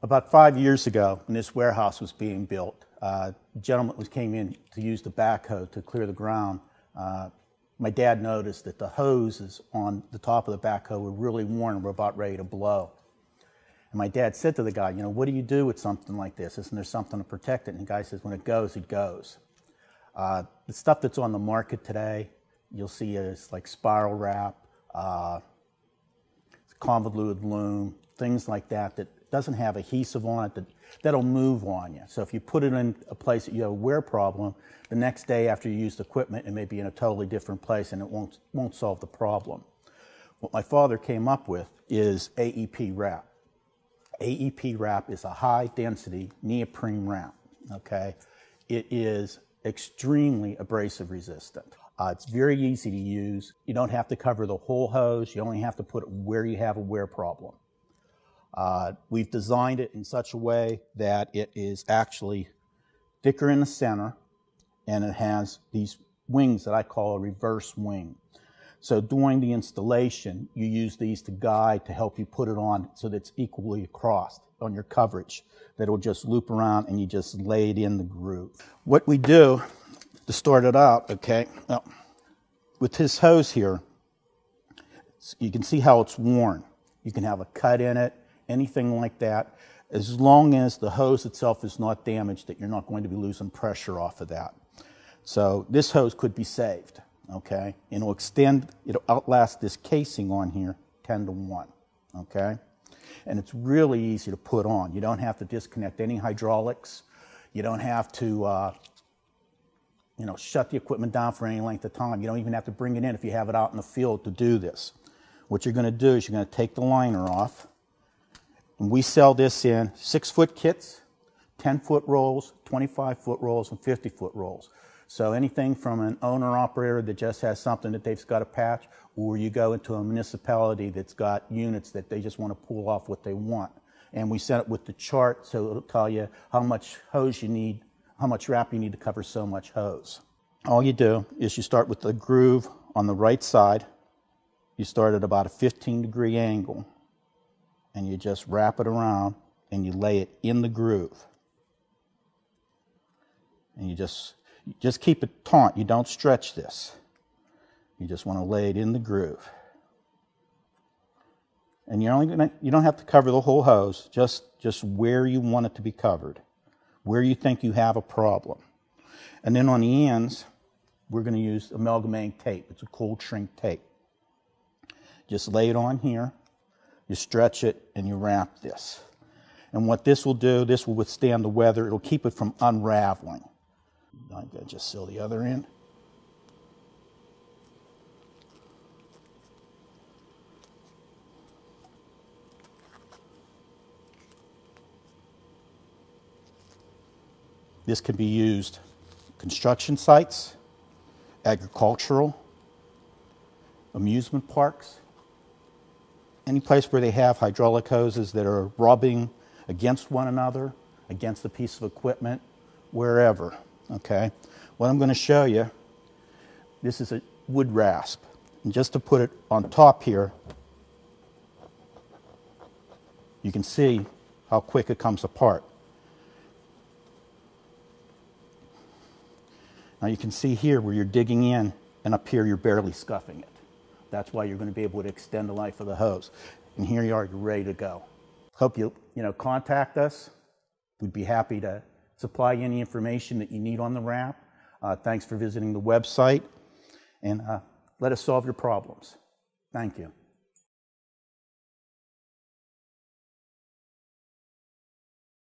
About 5 years ago, when this warehouse was being built, a gentleman came in to use the backhoe to clear the ground. My dad noticed that the hoses on the top of the backhoe were really worn and were about ready to blow. And my dad said to the guy, what do you do with something like this? Isn't there something to protect it? And the guy says, when it goes, it goes. The stuff that's on the market today, you'll see is like spiral wrap, convoluted loom, things like that that doesn't have adhesive on it that'll move on you. So if you put it in a place that you have a wear problem, the next day after you use the equipment, it may be in a totally different place and it won't solve the problem. What my father came up with is AEP Wrap. AEP Wrap is a high-density neoprene wrap, okay? It is extremely abrasive resistant. It's very easy to use. You don't have to cover the whole hose. You only have to put it where you have a wear problem. We've designed it in such a way that it is actually thicker in the center, and it has these wings that I call a reverse wing. So during the installation, you use these to guide to help you put it on so that it's equally across on your coverage. That will just loop around and you just lay it in the groove. What we do to start it out, okay, now, with this hose here, you can see how it's worn. You can have a cut in it, anything like that, as long as the hose itself is not damaged, that you're not going to be losing pressure off of that. So this hose could be saved, okay? And it'll outlast this casing on here 10 to 1, okay? And it's really easy to put on. You don't have to disconnect any hydraulics. You don't have to, shut the equipment down for any length of time. You don't even have to bring it in if you have it out in the field to do this. What you're going to do is you're going to take the liner off. And we sell this in 6-foot kits, 10-foot rolls, 25-foot rolls, and 50-foot rolls. So anything from an owner-operator that just has something that they've got to patch, or you go into a municipality that's got units that they just want to pull off what they want. And we set it with the chart so it'll tell you how much hose you need, how much wrap you need to cover so much hose. All you do is you start with the groove on the right side. You start at about a 15-degree angle, and you just wrap it around and you lay it in the groove. And you just keep it taut. You don't stretch this. You just want to lay it in the groove. And you don't have to cover the whole hose, just where you want it to be covered, where you think you have a problem. And then on the ends, we're going to use amalgamating tape. It's a cold shrink tape. Just lay it on here, you stretch it, and you wrap this. And what this will do, this will withstand the weather. It'll keep it from unraveling. I'm going to just seal the other end. This can be used construction sites, agricultural, amusement parks, any place where they have hydraulic hoses that are rubbing against one another, against a piece of equipment, wherever. Okay, what I'm going to show you, this is a wood rasp. And just to put it on top here, you can see how quick it comes apart. Now you can see here where you're digging in, and up here you're barely scuffing it. That's why you're going to be able to extend the life of the hose. And here you are, you're ready to go. Hope you contact us. We'd be happy to supply you any information that you need on the wrap. Thanks for visiting the website, and let us solve your problems. Thank you.